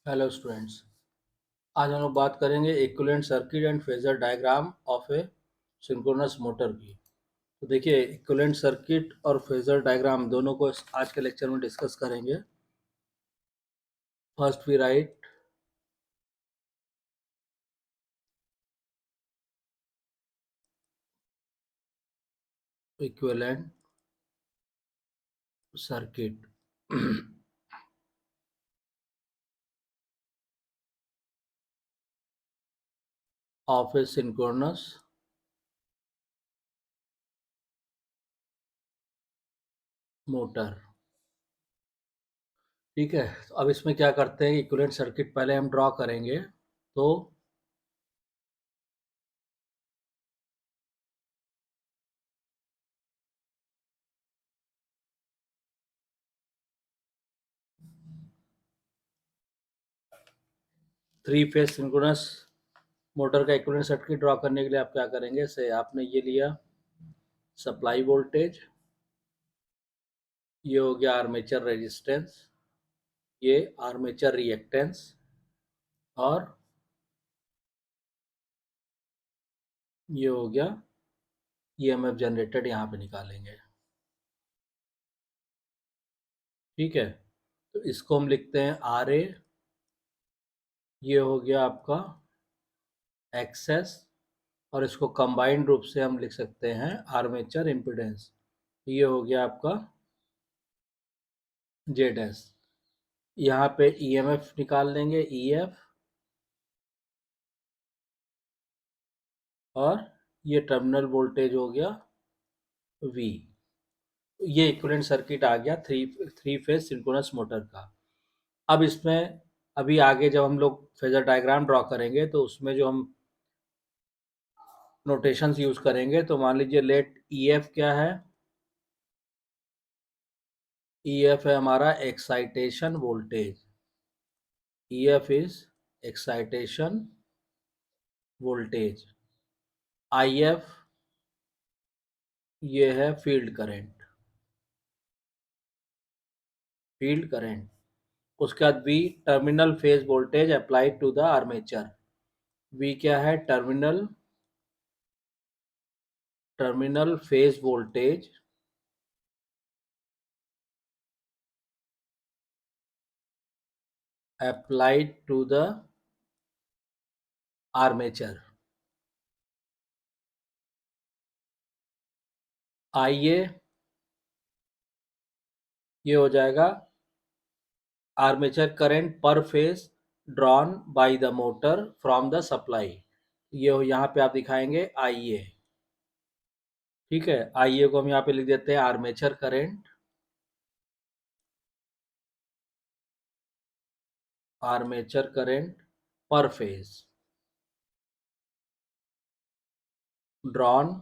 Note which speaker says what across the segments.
Speaker 1: Hello students. आज हम लोग बात करेंगे equivalent circuit and phasor diagram of a synchronous motor की। तो देखिए, इक्विवेलेंट सर्किट और फेजर डायग्राम दोनों को आज के लेक्चर में डिस्कस करेंगे। First we write equivalent circuit of a synchronous motor. ठीक है, तो अब इसमें क्या करते हैं, इक्विवेलेंट सर्किट पहले हम ड्रॉ करेंगे। तो 3 फेज सिंक्रोनस मोटर का इक्विवेलेंट सर्किट ड्रॉ करने के लिए आप क्या करेंगे, से आपने ये लिया सप्लाई वोल्टेज, ये हो गया आर्मेचर रेजिस्टेंस, ये आर्मेचर रिएक्टेंस, और ये हो गया ईएमएफ जनरेटेड, यहाँ पे निकालेंगे। ठीक है, तो इसको हम लिखते हैं आर ए, ये हो गया आपका एक्सेस, और इसको कंबाइंड रूप से हम लिख सकते हैं आर्मेचर इम्पिडेंस, ये हो गया आपका जेड एस। यहाँ पे ईएमएफ निकाल लेंगे ईएफ, और ये टर्मिनल वोल्टेज हो गया वी। ये इक्विवेलेंट सर्किट आ गया थ्री फेज सिंक्रोनस मोटर का। अब इसमें अभी आगे जब हम लोग फेजर डायग्राम ड्रॉ करेंगे तो उसमें जो हम नोटेशंस यूज करेंगे, तो मान लीजिए लेट ईएफ क्या है, ईएफ है हमारा excitation voltage, EF is excitation voltage, IF ये है फील्ड करंट, फील्ड करंट। उसके बाद V terminal phase voltage applied to the armature, V क्या है terminal phase voltage applied to the armature। आइए, ये हो जाएगा armature current per phase drawn by the motor from the supply, ये यहाँ पे आप दिखाएंगे आइए। ठीक है, आइए को हम यहाँ पे लिख देते हैं armature current, armature current per phase drawn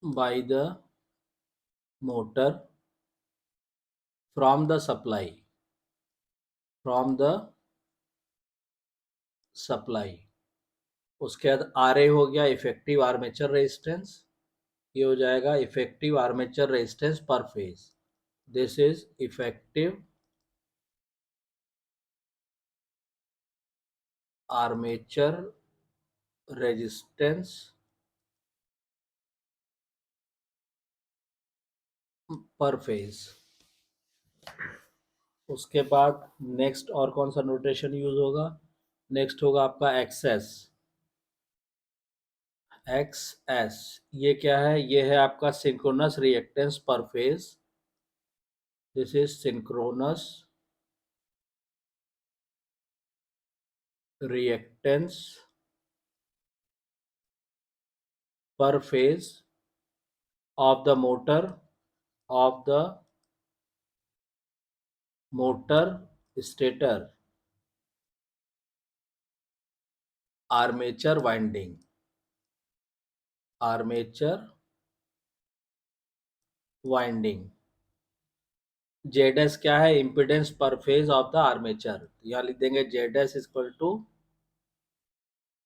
Speaker 1: by the motor from the supply, from the supply. उसके बाद आर ए हो गया इफेक्टिव आर्मेचर रेजिस्टेंस, ये हो जाएगा इफेक्टिव आर्मेचर रेजिस्टेंस पर phase, this is effective armature resistance पर फेज। उसके बाद नेक्स्ट और कौन सा नोटेशन यूज होगा, नेक्स्ट होगा आपका एक्सेस, एक्स एस, ये क्या है, ये है आपका synchronous reactance per phase, this is synchronous reactance per phase of the motor, of the motor stator armature winding, armature winding. Z S क्या है, impedance per phase of the armature, यहाँ लिख देंगे Z S equal to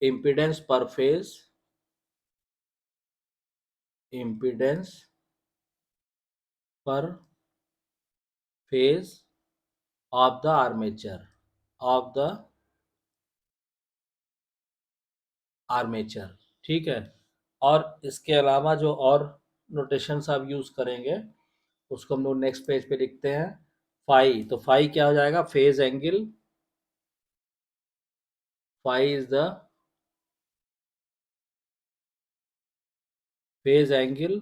Speaker 1: impedance per phase impedance per phase of the armature. ठीक है। और इसके अलावा जो और नोटेशंस आप यूज करेंगे उसको हम लोग नेक्स्ट पेज पे लिखते हैं। फाई, तो फाई क्या हो जाएगा? Phase angle. Phi is the phase angle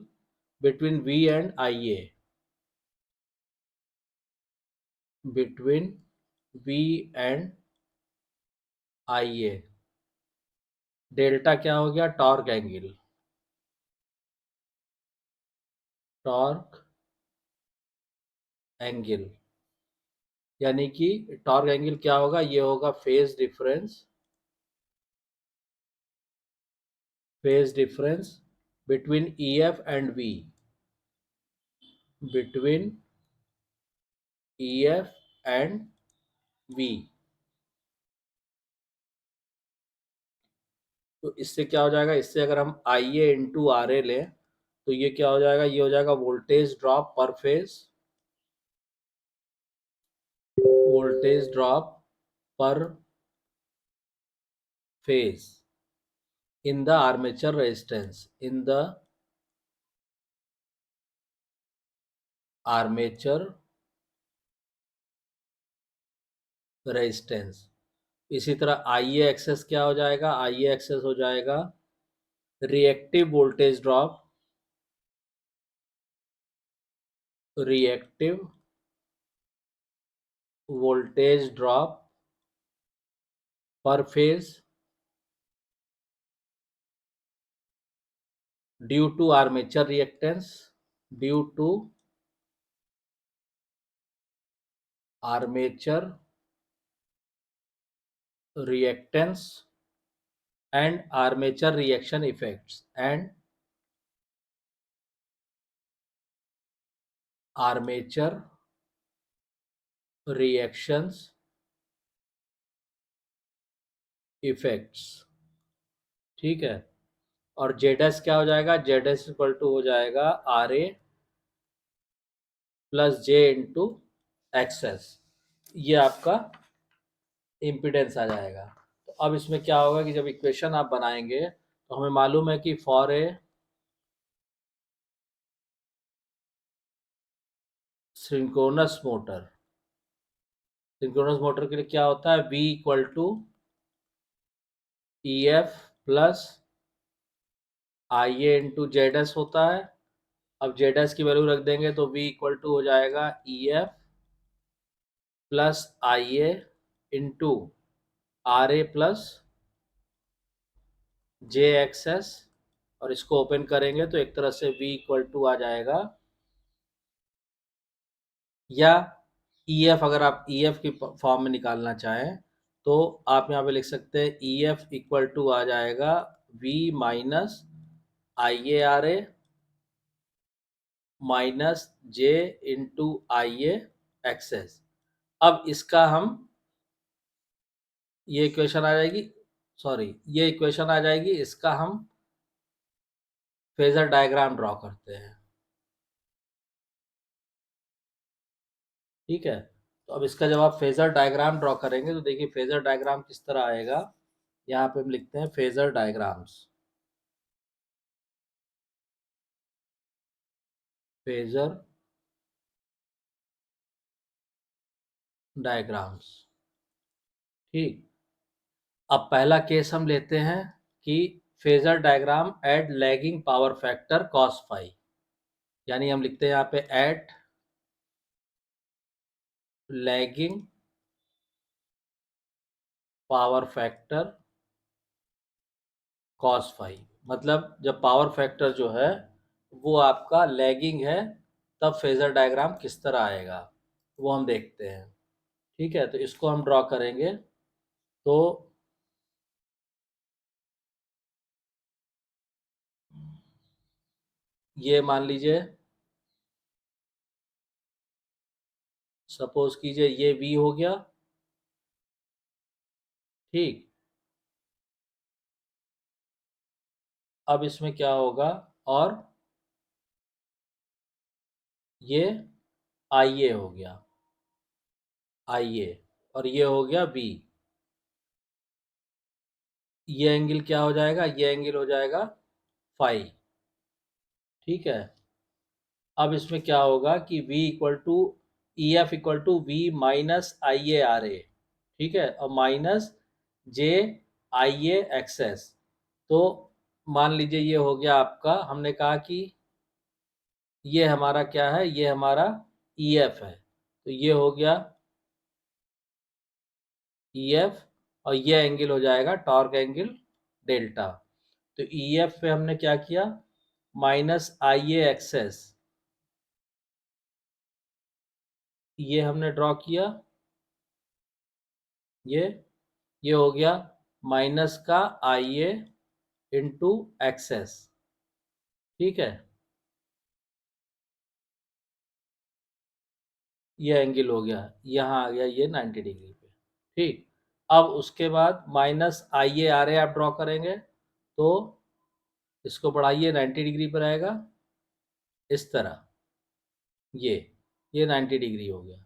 Speaker 1: between V and I A, between V and I A. Delta क्या हो गया? Torque angle. टॉर्क एंगल यानी कि टॉर्क एंगल क्या होगा? ये होगा phase difference between E F and V, between E F and V. तो इससे क्या हो जाएगा? इससे अगर हम आई ए इंटू आर ए लें तो ये क्या हो जाएगा? ये हो जाएगा voltage drop per phase, voltage drop per phase in the armature resistance, in the armature resistance. इसी तरह आई ए एक्सेस क्या हो जाएगा? आई ए एक्सेस हो जाएगा reactive voltage drop, reactive voltage drop per phase due to armature reactance, due to armature reactance and armature reaction effects, and armature reactions effects। ठीक है। और जेड एस क्या हो जाएगा? जेड एस इक्वल टू हो जाएगा R A plus J into X S. ये आपका इम्पिडेंस आ जाएगा। तो अब इसमें क्या होगा कि जब इक्वेशन आप बनाएंगे तो हमें मालूम है कि for a synchronous motor, synchronous motor के लिए क्या होता है? V equal to E F plus I A into Z S होता है। अब जेड एस की वैल्यू रख देंगे तो V इक्वल टू हो जाएगा E F plus I A into R A plus J X S. और इसको ओपन करेंगे तो एक तरह से V इक्वल टू आ जाएगा, या ई एफ, अगर आप ई एफ की फॉर्म में निकालना चाहें तो आप यहाँ पे लिख सकते हैं ई एफ इक्वल टू आ जाएगा V minus I A R A minus J into I A X S. अब इसका हम ये इक्वेशन आ जाएगी, सॉरी ये इक्वेशन आ जाएगी, इसका हम फेजर डायग्राम ड्रॉ करते हैं। ठीक है। तो अब इसका जब आप फेजर डायग्राम ड्रॉ करेंगे तो देखिए फेजर डायग्राम किस तरह आएगा। यहाँ पे हम लिखते हैं फेजर डायग्राम्स, फेजर डायग्राम्स। ठीक। अब पहला केस हम लेते हैं कि phasor diagram at lagging power factor cos phi, यानी हम लिखते हैं यहाँ पे at lagging power factor cos phi. मतलब जब पावर फैक्टर जो है वो आपका लैगिंग है तब फेजर डायग्राम किस तरह आएगा वो हम देखते हैं। ठीक है। तो इसको हम ड्रॉ करेंगे तो ये मान लीजिए, सपोज कीजिए ये V हो गया। ठीक। अब इसमें क्या होगा? और ये आई ए हो गया, आई ए, और ये हो गया बी। ये एंगल क्या हो जाएगा, ये एंगल हो जाएगा फाई। ठीक है। अब इसमें क्या होगा कि V equal to E F equal to V minus I A R A, ठीक है, और minus J I A access. तो मान लीजिए ये हो गया आपका, हमने कहा कि ये हमारा क्या है, ये हमारा ई एफ है, तो ये हो गया ई एफ, और ये एंगल हो जाएगा टॉर्क एंगल डेल्टा। तो ई एफ पे हमने क्या किया, माइनस आई ए एक्सेस, ये हमने ड्रॉ किया, ये ये हो गया माइनस का आई ए इंटू एक्सेस। ठीक है, ये एंगल हो गया, यहाँ आ गया ये 90 डिग्री पे। ठीक, अब उसके बाद माइनस आई ए आर ए आप ड्रॉ करेंगे, तो इसको बढ़ाइए, 90 डिग्री पर आएगा इस तरह, ये ये 90 डिग्री हो गया।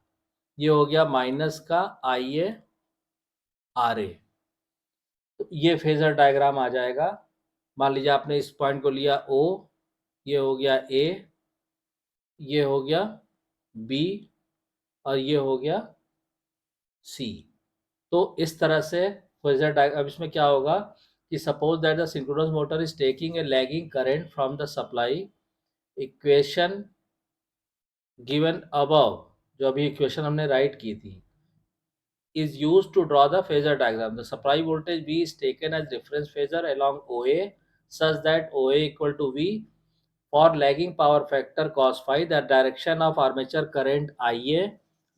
Speaker 1: ये हो गया माइनस का आई ए आर ए। तो ये फेजर डायग्राम आ जाएगा। मान लीजिए आपने इस पॉइंट को लिया ओ, ये हो गया ए, ये हो गया बी, और ये हो गया सी। तो इस तरह से फेजर डायग्राम। अब इसमें क्या होगा कि suppose that the synchronous motor is taking a lagging current from the supply, equation given above, जो अभी इक्वेशन हमने राइट की थी, is used to draw the phasor diagram. The supply voltage V is taken as reference phasor along OA such that OA equal to V. For lagging power factor cos phi, the direction of armature current IA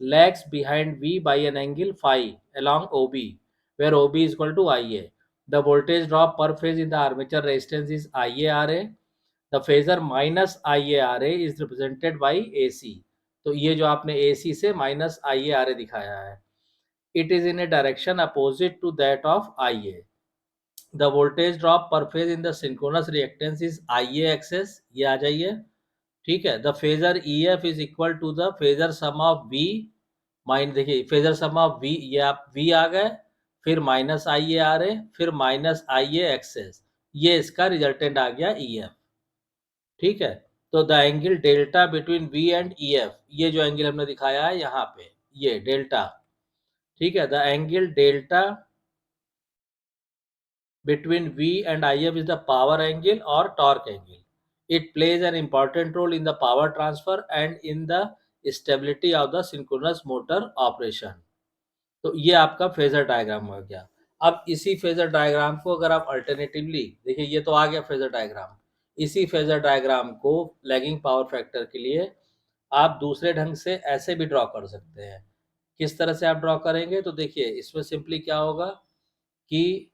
Speaker 1: lags behind V by an angle phi along OB, where OB is equal to IA. The voltage drop per phase in the armature resistance is IaRa. The phasor minus IaRa is represented by AC. तो ये जो आपने AC से minus IaRa दिखाया है, it is in a direction opposite to that of IA. The voltage drop per phase in the synchronous reactance is IA axis, ये आ जाइए। ठीक है, the phasor EF is equal to the phasor sum of V mine, देखिए phasor sum of V, ये आप V आ गए, फिर minus I A R ए, फिर माइनस आई ए एक्सेस, ये इसका रिजल्टेंट आ गया EF। ठीक है, तो the angle delta between V and EF, ये जो एंगल हमने दिखाया है यहाँ पे, ये डेल्टा, ठीक है, the angle delta between V and IF is the power angle or torque angle. It plays an important role in the power transfer and in the stability of the synchronous motor operation. तो ये आपका phasor diagram हो गया। अब इसी phasor diagram को अगर आप अल्टरनेटिवली देखिए, ये तो आ गया फेजर डायग्राम, इसी फेजर डायग्राम को लैगिंग पावर फैक्टर के लिए आप दूसरे ढंग से ऐसे भी ड्रॉ कर सकते हैं। किस तरह से आप ड्रॉ करेंगे, तो देखिए इसमें सिंपली क्या होगा कि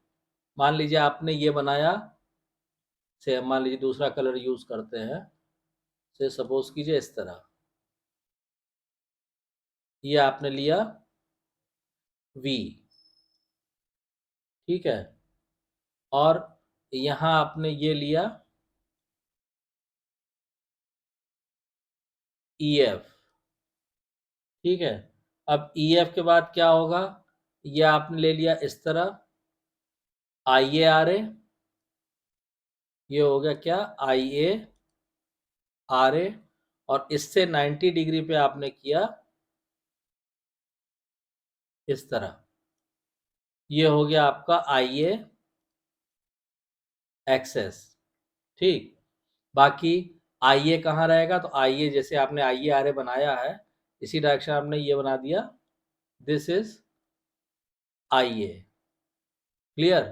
Speaker 1: मान लीजिए आपने ये बनाया, से मान लीजिए दूसरा कलर यूज करते हैं, से सपोज कीजिए इस तरह, ये आपने लिया V, ठीक है, और यहाँ आपने ये लिया EF, ठीक है। अब EF के बाद क्या होगा, ये आपने ले लिया इस तरह IaRa, ये हो गया क्या IaRa, और इससे 90 डिग्री पे आपने किया इस तरह, ये हो गया आपका IA एक्सेस। ठीक, बाकी IA कहाँ रहेगा, तो IA जैसे आपने IaRa बनाया है, इसी डायरेक्शन आपने ये बना दिया, दिस इज IA। क्लियर।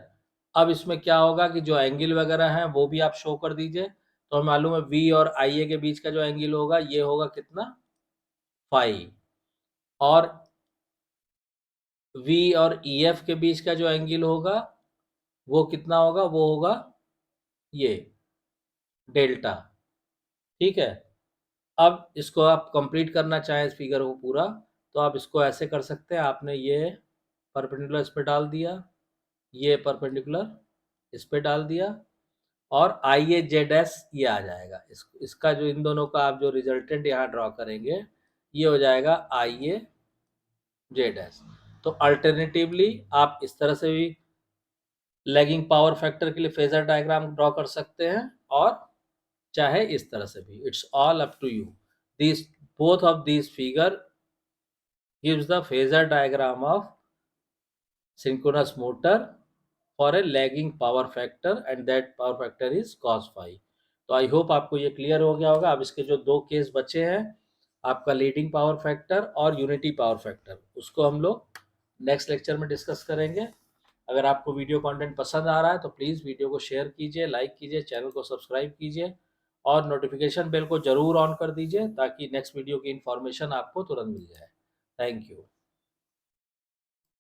Speaker 1: अब इसमें क्या होगा कि जो एंगल वगैरह हैं वो भी आप शो कर दीजिए। तो हमें मालूम है V और IA के बीच का जो एंगल होगा ये होगा कितना, फाई, और V और EF के बीच का जो एंगल होगा वो कितना होगा, वो होगा ये डेल्टा। ठीक है, अब इसको आप कंप्लीट करना चाहें इस फिगर को पूरा, तो आप इसको ऐसे कर सकते हैं, आपने ये परपेंडिकुलर इस पे डाल दिया, ये परपेंडिकुलर इस पे डाल दिया, और आई ए जेड एस ये आ जाएगा। इसका जो इन दोनों का आप जो रिजल्टेंट यहाँ ड्रॉ करेंगे ये हो जाएगा आई ए जेड एस। तो अल्टरनेटिवली आप इस तरह से भी लैगिंग पावर फैक्टर के लिए फेजर डायग्राम ड्रॉ कर सकते हैं और चाहे इस तरह से भी, it's all up to you. This both of this figure gives the phasor diagram of synchronous motor for a lagging power factor and that power factor is cos phi। तो आई होप आपको ये clear हो गया होगा। अब इसके जो दो केस बचे हैं, आपका लीडिंग पावर फैक्टर और यूनिटी पावर फैक्टर, उसको हम लोग नेक्स्ट लेक्चर में डिस्कस करेंगे। अगर आपको वीडियो कंटेंट पसंद आ रहा है तो प्लीज़ वीडियो को शेयर कीजिए, लाइक कीजिए, चैनल को सब्सक्राइब कीजिए और नोटिफिकेशन बेल को ज़रूर ऑन कर दीजिए ताकि नेक्स्ट वीडियो की इन्फॉर्मेशन आपको तुरंत मिल जाए। Thank you.